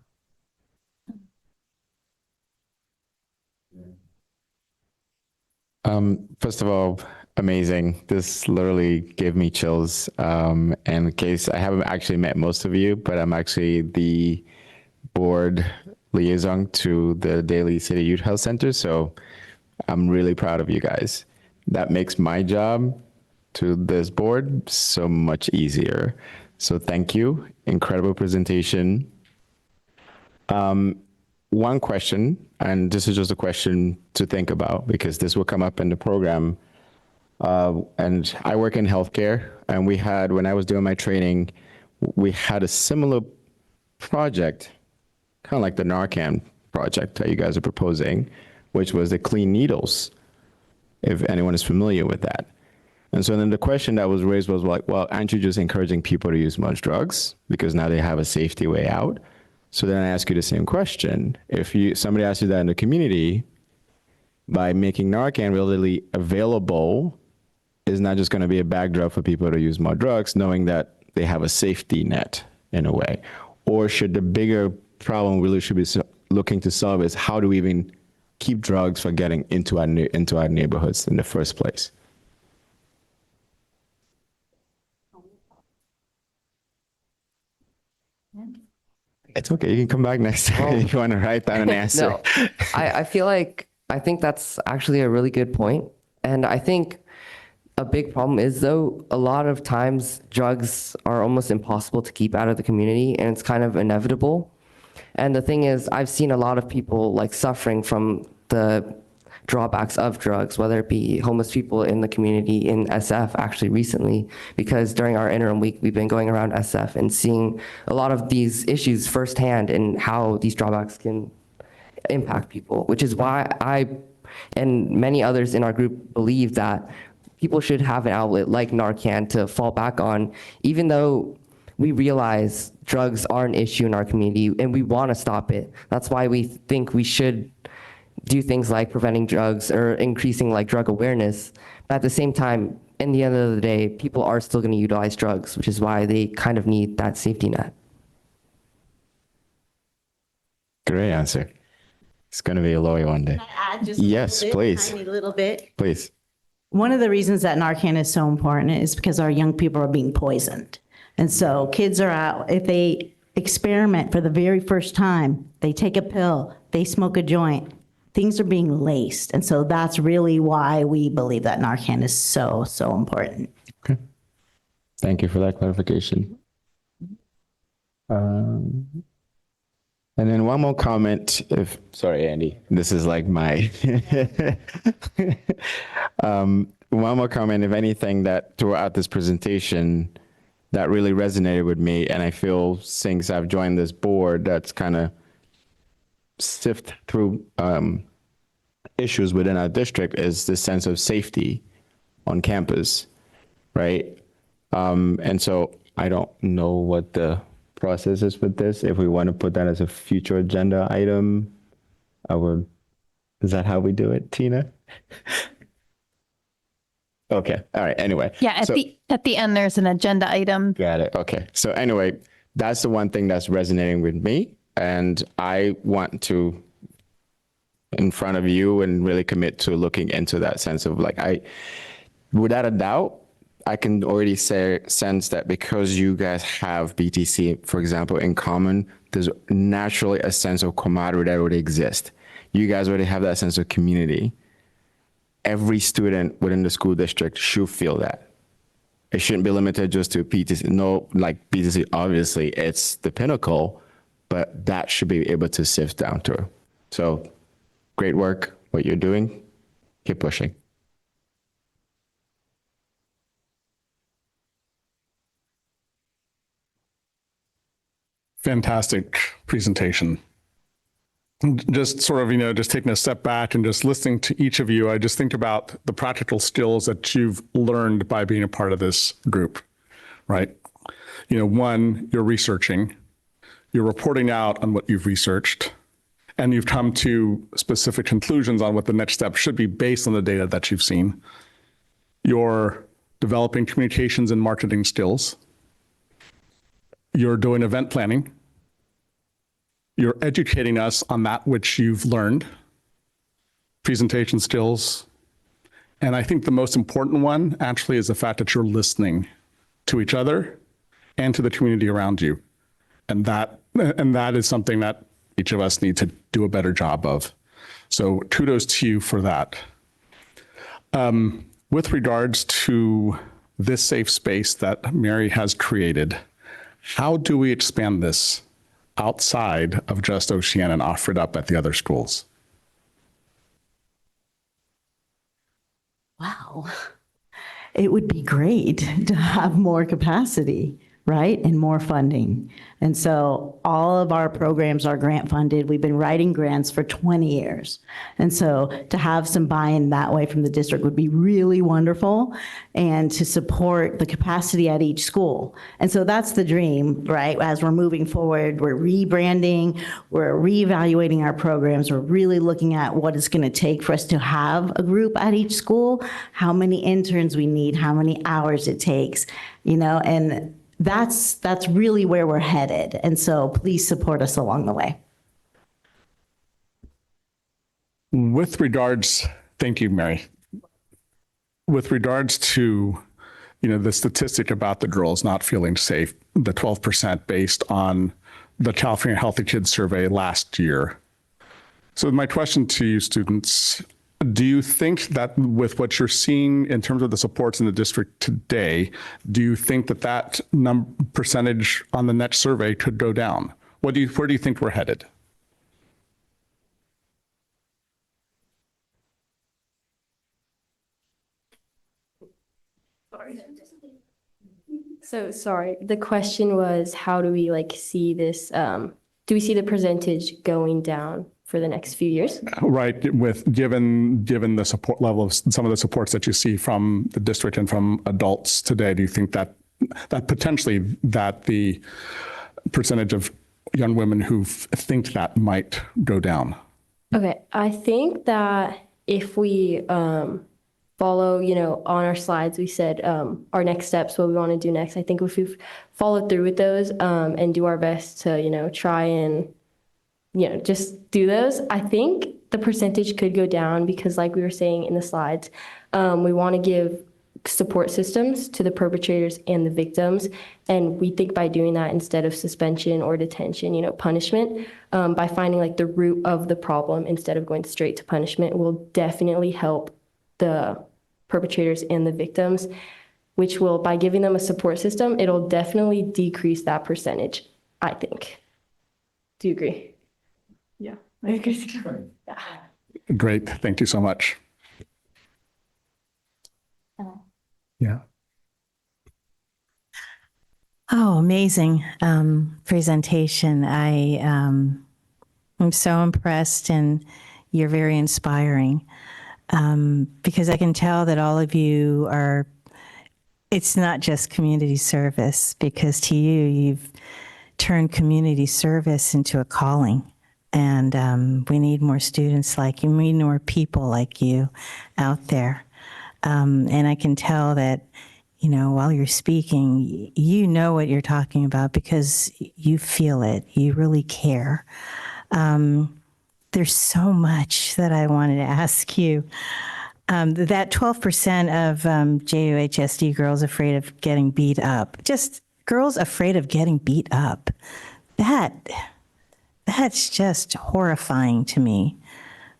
First of all, amazing. This literally gave me chills. And in case I haven't actually met most of you, but I'm actually the board liaison to the Daly City Youth Health Center. So I'm really proud of you guys. that makes my job to this board so much easier. So thank you. Incredible presentation. One question, and this is just a question to think about because this will come up in the program. And I work in healthcare, and we had, when I was doing my training, we had a similar project, kind of like the Narcan project that you guys are proposing, which was the clean needles, if anyone is familiar with that. And so then the question that was raised was like, well, aren't you just encouraging people to use much drugs because now they have a safety way out? So then I ask you the same question. If somebody asks you that in the community, by making Narcan readily available, is not just going to be a backdrop for people to use more drugs, knowing that they have a safety net in a way? Or should the bigger problem we really should be looking to solve is how do we even keep drugs from getting into our neighborhoods in the first place? It's okay. You can come back next time if you want to write down an answer. No, I think that's actually a really good point. And I think a big problem is, though, a lot of times drugs are almost impossible to keep out of the community, and it's kind of inevitable. And the thing is, I've seen a lot of people like suffering from the drawbacks of drugs, whether it be homeless people in the community in SF actually recently, because during our interim week, we've been going around SF and seeing a lot of these issues firsthand and how these drawbacks can impact people, which is why I and many others in our group believe that people should have an outlet like Narcan to fall back on, even though we realize drugs are an issue in our community and we want to stop it. That's why we think we should do things like preventing drugs or increasing like drug awareness. But at the same time, in the end of the day, people are still going to utilize drugs, which is why they kind of need that safety net. Great answer. It's going to be a lawyer one day. Yes, please. Tiny little bit. Please. One of the reasons that Narcan is so important is because our young people are being poisoned. And so kids are out, if they experiment for the very first time, they take a pill, they smoke a joint, things are being laced. And so that's really why we believe that Narcan is so, so important. Okay. Thank you for that clarification. And then one more comment, sorry, Andy, this is like my, one more comment, if anything, that throughout this presentation that really resonated with me, and I feel since I've joined this board that's kind of sift through issues within our district, is this sense of safety on campus, right? And so I don't know what the process is with this. If we want to put that as a future agenda item, is that how we do it, Tina? Okay, all right, anyway. Yeah, at the end, there's an agenda item. Got it, okay. So anyway, that's the one thing that's resonating with me, and I want to, in front of you, and really commit to looking into that sense of like, without a doubt, I can already sense that because you guys have BTC, for example, in common, there's naturally a sense of camaraderie that already exists. You guys already have that sense of community. Every student within the school district should feel that. It shouldn't be limited just to PTC. No, like BTC, obviously it's the pinnacle, but that should be able to sift down through. So great work, what you're doing, keep pushing. Fantastic presentation. Just sort of, just taking a step back and just listening to each of you, I just think about the practical skills that you've learned by being a part of this group, right? One, you're researching, you're reporting out on what you've researched, and you've come to specific conclusions on what the next step should be based on the data that you've seen. You're developing communications and marketing skills. You're doing event planning. You're educating us on that which you've learned, presentation skills. And I think the most important one actually is the fact that you're listening to each other and to the community around you. And that is something that each of us need to do a better job of. So kudos to you for that. With regards to this safe space that Mary has created, how do we expand this outside of just Oceana and offer it up at the other schools? Wow. It would be great to have more capacity, right? And more funding. And so all of our programs are grant funded. We've been writing grants for 20 years. And so to have some buy-in that way from the district would be really wonderful, and to support the capacity at each school. And so that's the dream, right? As we're moving forward, we're rebranding, we're reevaluating our programs, we're really looking at what it's going to take for us to have a group at each school, how many interns we need, how many hours it takes, and that's really where we're headed. And so please support us along the way. With regards, thank you, Mary. With regards to, the statistic about the girls not feeling safe, the 12% based on the California Healthy Kids Survey last year. So my question to you students, do you think that with what you're seeing in terms of the supports in the district today, do you think that percentage on the next survey could go down? Where do you think we're headed? So sorry, the question was, how do we see this, do we see the percentage going down for the next few years? Right, given the support level of some of the supports that you see from the district and from adults today, do you think that potentially that the percentage of young women who think that might go down? Okay, I think that if we follow, on our slides, we said our next steps, what we want to do next. I think if we follow through with those and do our best to, try and, just do those, I think the percentage could go down because like we were saying in the slides, we want to give support systems to the perpetrators and the victims. And we think by doing that, instead of suspension or detention, punishment, by finding the root of the problem instead of going straight to punishment will definitely help the perpetrators and the victims, which will, by giving them a support system, it'll definitely decrease that percentage, I think. Do you agree? Yeah, I agree. Yeah. Great, thank you so much. Yeah. Oh, amazing presentation. I'm so impressed, and you're very inspiring because I can tell that all of you are, it's not just community service, because to you, you've turned community service into a calling. And we need more students like you. We need more people like you out there. And I can tell that, while you're speaking, you know what you're talking about because you feel it. You really care. There's so much that I wanted to ask you. That 12% of JUHSD girls afraid of getting beat up, just girls afraid of getting beat up, that's just horrifying to me.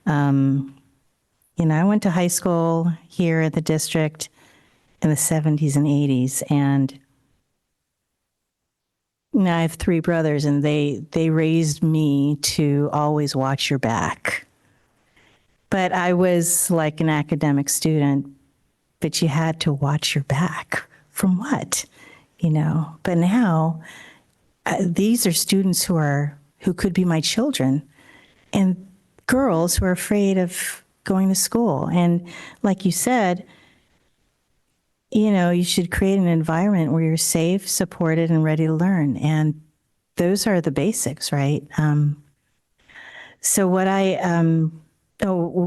I went to high school here at the district in the 70s and 80s, and I have 3 brothers, and they raised me to always watch your back. But I was like an academic student, but you had to watch your back. From what? But now these are students who could be my children, and girls who are afraid of going to school. And like you said, you should create an environment where you're safe, supported, and ready to learn. And those are the basics, right? So what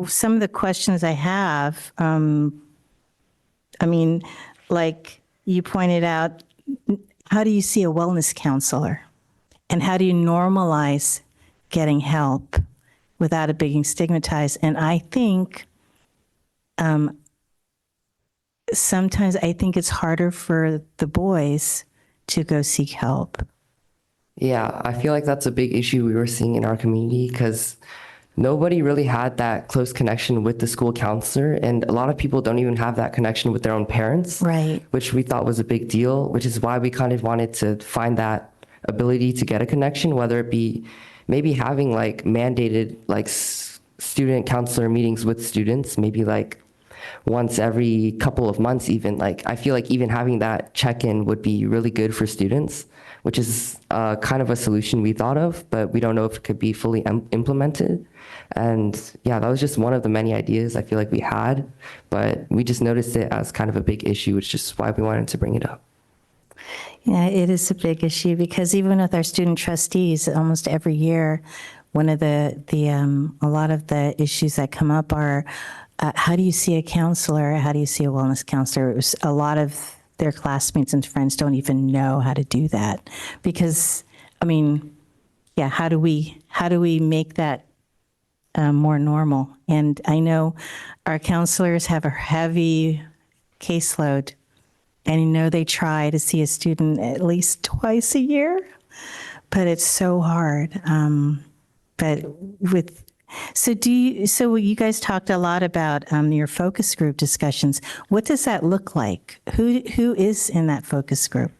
some of the questions I have, like you pointed out, how do you see a wellness counselor? And how do you normalize getting help without it being stigmatized? And I think sometimes it's harder for the boys to go seek help. Yeah, I feel like that's a big issue we were seeing in our community because nobody really had that close connection with the school counselor. And a lot of people don't even have that connection with their own parents. Right. Which we thought was a big deal, which is why we kind of wanted to find that ability to get a connection, whether it be maybe having like mandated like student counselor meetings with students, maybe like once every couple of months even. Like I feel like even having that check-in would be really good for students, which is kind of a solution we thought of, but we don't know if it could be fully implemented. And yeah, that was just one of the many ideas I feel like we had, but we just noticed it as kind of a big issue, which is why we wanted to bring it up. Yeah, it is a big issue because even with our student trustees, almost every year, one of a lot of the issues that come up are, how do you see a counselor? How do you see a wellness counselor? A lot of their classmates and friends don't even know how to do that because, I mean, yeah, how do we make that more normal? And I know our counselors have a heavy caseload, and they try to see a student at least twice a year, but it's so hard. So you guys talked a lot about your focus group discussions. What does that look like? Who is in that focus group?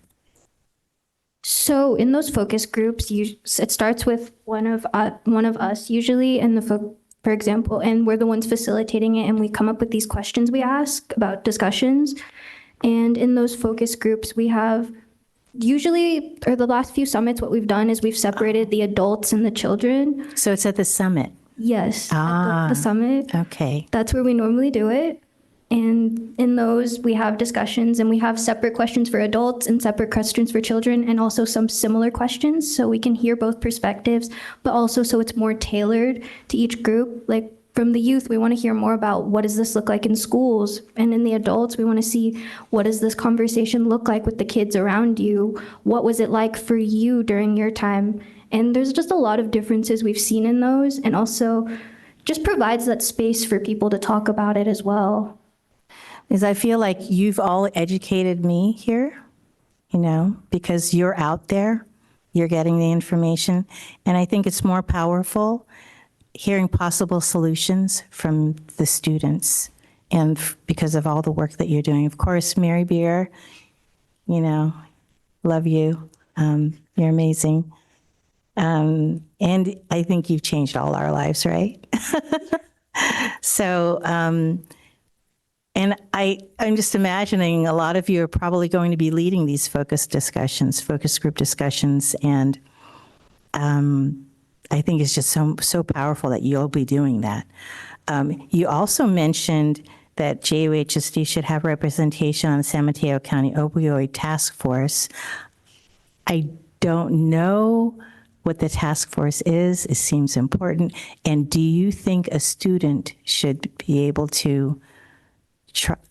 So in those focus groups, it starts with one of us usually, and for example, and we're the ones facilitating it, and we come up with these questions we ask about discussions. And in those focus groups, we have usually, or the last few summits, what we've done is we've separated the adults and the children. So it's at the summit. Yes, at the summit. Okay. That's where we normally do it. And in those, we have discussions and we have separate questions for adults and separate questions for children, and also some similar questions so we can hear both perspectives, but also so it's more tailored to each group. Like from the youth, we want to hear more about what does this look like in schools? And in the adults, we want to see what does this conversation look like with the kids around you? What was it like for you during your time? And there's just a lot of differences we've seen in those, and also just provides that space for people to talk about it as well. Because I feel like you've all educated me here, because you're out there, you're getting the information. And I think it's more powerful hearing possible solutions from the students, and because of all the work that you're doing. Of course, Mary Beer, love you. You're amazing. And I think you've changed all our lives, right? So, and I'm just imagining a lot of you are probably going to be leading these focus group discussions, and I think it's just so powerful that you'll be doing that. You also mentioned that JUHSD should have representation on the San Mateo County Opioid Task Force. I don't know what the task force is. It seems important. And do you think a student should be able to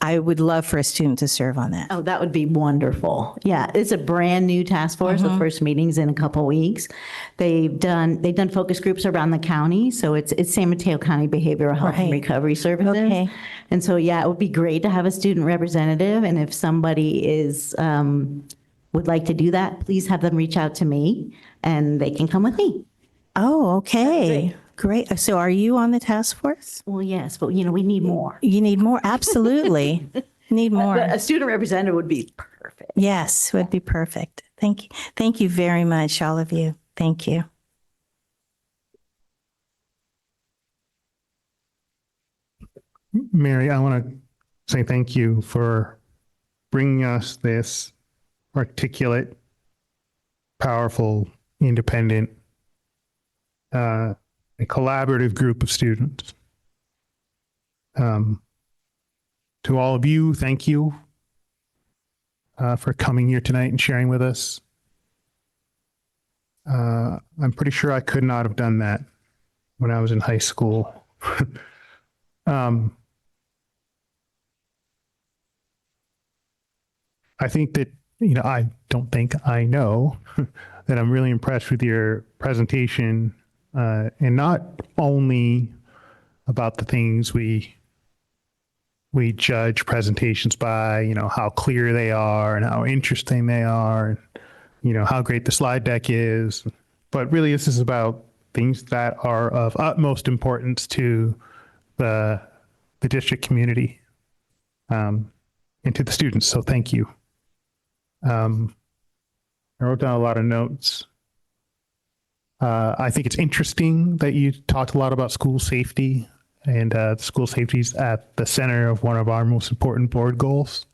I would love for a student to serve on that. Oh, that would be wonderful. Yeah, it's a brand new task force. The first meeting's in a couple weeks. They've done focus groups around the county. So it's San Mateo County Behavioral Health and Recovery Services. Okay. And so, yeah, it would be great to have a student representative. And if somebody would like to do that, please have them reach out to me and they can come with me. Oh, okay. Great. So are you on the task force? Well, yes, but we need more. You need more. Absolutely. Need more. But a student representative would be perfect. Yes, would be perfect. Thank you. Thank you very much, all of you. Thank you. Mary, I want to say thank you for bringing us this articulate, powerful, independent, a collaborative group of students. To all of you, thank you for coming here tonight and sharing with us. I'm pretty sure I could not have done that when I was in high school. I think that, I don't think I know that I'm really impressed with your presentation, and not only about the things we judge presentations by, how clear they are and how interesting they are, and, how great the slide deck is. But really, this is about things that are of utmost importance to the district community and to the students. So thank you. I wrote down a lot of notes. I think it's interesting that you talked a lot about school safety, and school safety is at the center of one of our most important board goals.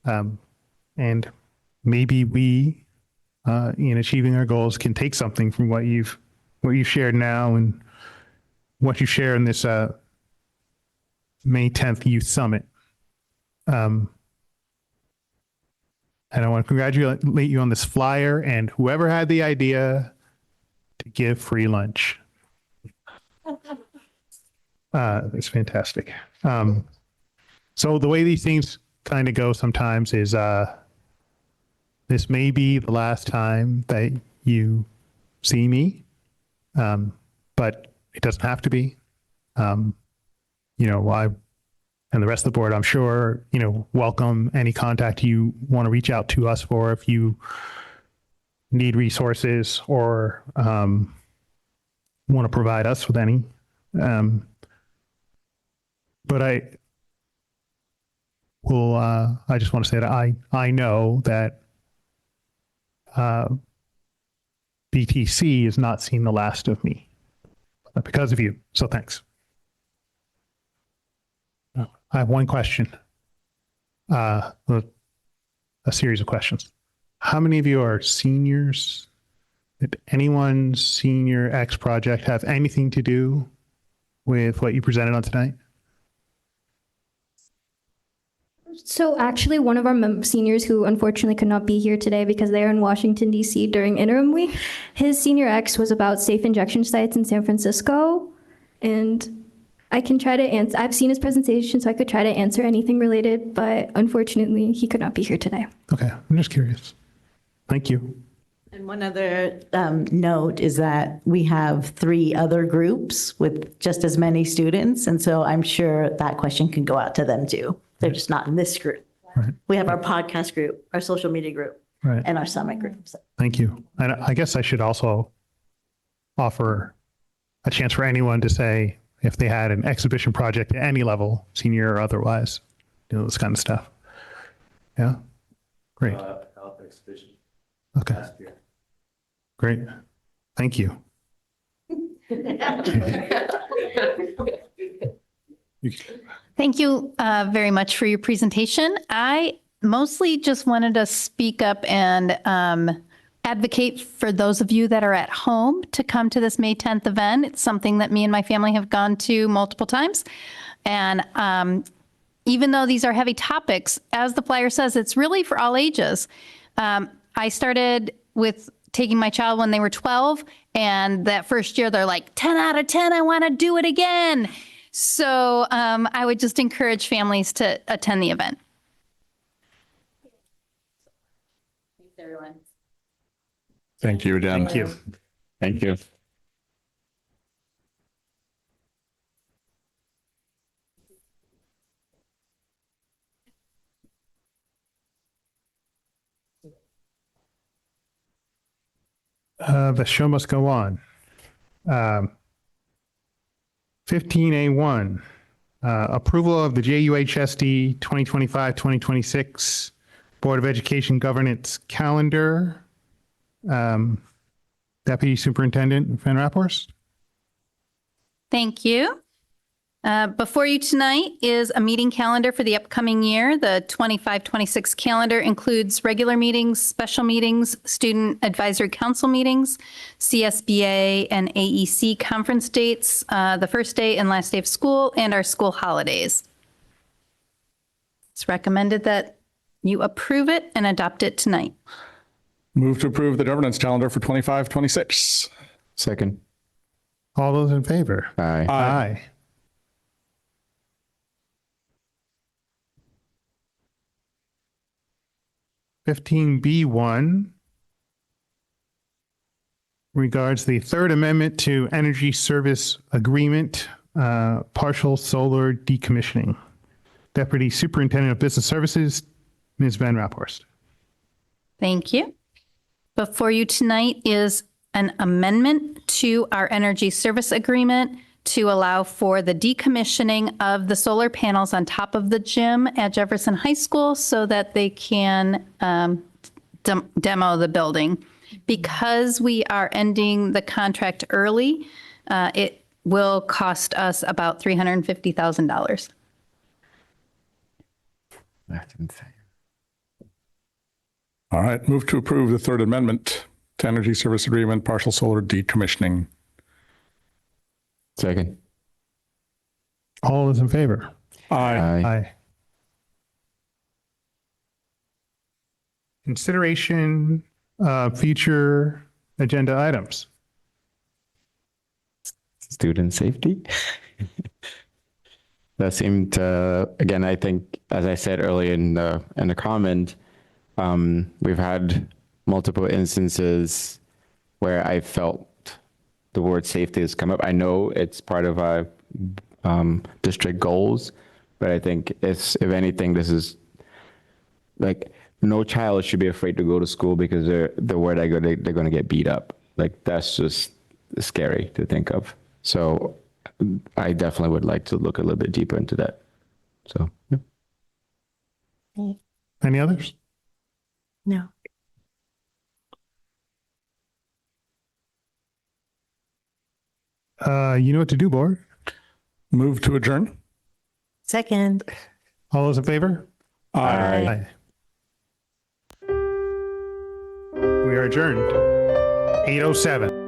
And maybe we, in achieving our goals, can take something from what you've shared now and what you share in this May 10th Youth Summit. And I want to congratulate you on this flyer and whoever had the idea to give free lunch. It's fantastic. So the way these things kind of go sometimes is this may be the last time that you see me, but it doesn't have to be. I and the rest of the board, I'm sure, welcome any contact you want to reach out to us for if you need resources or want to provide us with any. But I just want to say that I know that BTC has not seen the last of me because of you. So thanks. I have one question, a series of questions. How many of you are seniors? Did anyone's senior X project have anything to do with what you presented on tonight? So actually, one of our seniors who unfortunately could not be here today because they are in Washington, D.C. during interim week, his senior X was about safe injection sites in San Francisco. And I can try to answer. I've seen his presentation, so I could try to answer anything related, but unfortunately, he could not be here today. Okay, I'm just curious. Thank you. And one other note is that we have 3 other groups with just as many students, and so I'm sure that question can go out to them too. They're just not in this group. Right. We have our podcast group, our social media group, Right. and our summit group. So. Thank you. And I guess I should also offer a chance for anyone to say if they had an exhibition project at any level, senior or otherwise, this kind of stuff. Yeah? Great. Exhibition. Okay. Great. Thank you. Thank you very much for your presentation. I mostly just wanted to speak up and advocate for those of you that are at home to come to this May 10th event. It's something that me and my family have gone to multiple times. And even though these are heavy topics, as the flyer says, it's really for all ages. I started with taking my child when they were 12, and that first year they're like, 10 out of 10, I want to do it again. So I would just encourage families to attend the event. Thanks, everyone. Thank you, Jen. Thank you. Thank you. The show must go on. 15A1, approval of the JUHSD 2025-2026 Board of Education Governance Calendar. Deputy Superintendent Van Raphorst. Thank you. Before you tonight is a meeting calendar for the upcoming year. The 25-26 calendar includes regular meetings, special meetings, Student Advisory Council meetings, CSBA and AEC conference dates, the first day and last day of school, and our school holidays. It's recommended that you approve it and adopt it tonight. Move to approve the governance calendar for 25-26. Second. All those in favor? Aye. Aye. (15B1) regards the Third Amendment to Energy Service Agreement, partial solar decommissioning. Deputy Superintendent of Business Services, Ms. Van Raphorst. Thank you. Before you tonight is an amendment to our energy service agreement to allow for the decommissioning of the solar panels on top of the gym at Jefferson High School so that they can demo the building. Because we are ending the contract early, it will cost us about $350,000. That's insane. All right, move to approve the third amendment to energy service agreement, partial solar decommissioning. Second. All those in favor? Aye. Aye. Consideration future agenda items. Student safety. That seemed again, I think, as I said earlier in the comment, we've had multiple instances where I felt the word safety has come up. I know it's part of our district goals, but I think if anything, this is like no child should be afraid to go to school because the word I go, they're going to get beat up. Like that's just scary to think of. So I definitely would like to look a little bit deeper into that. So, yeah. Any others? No. You know what to do, board. Move to adjourn. Second. All those in favor? Aye. We are adjourned. 8:07.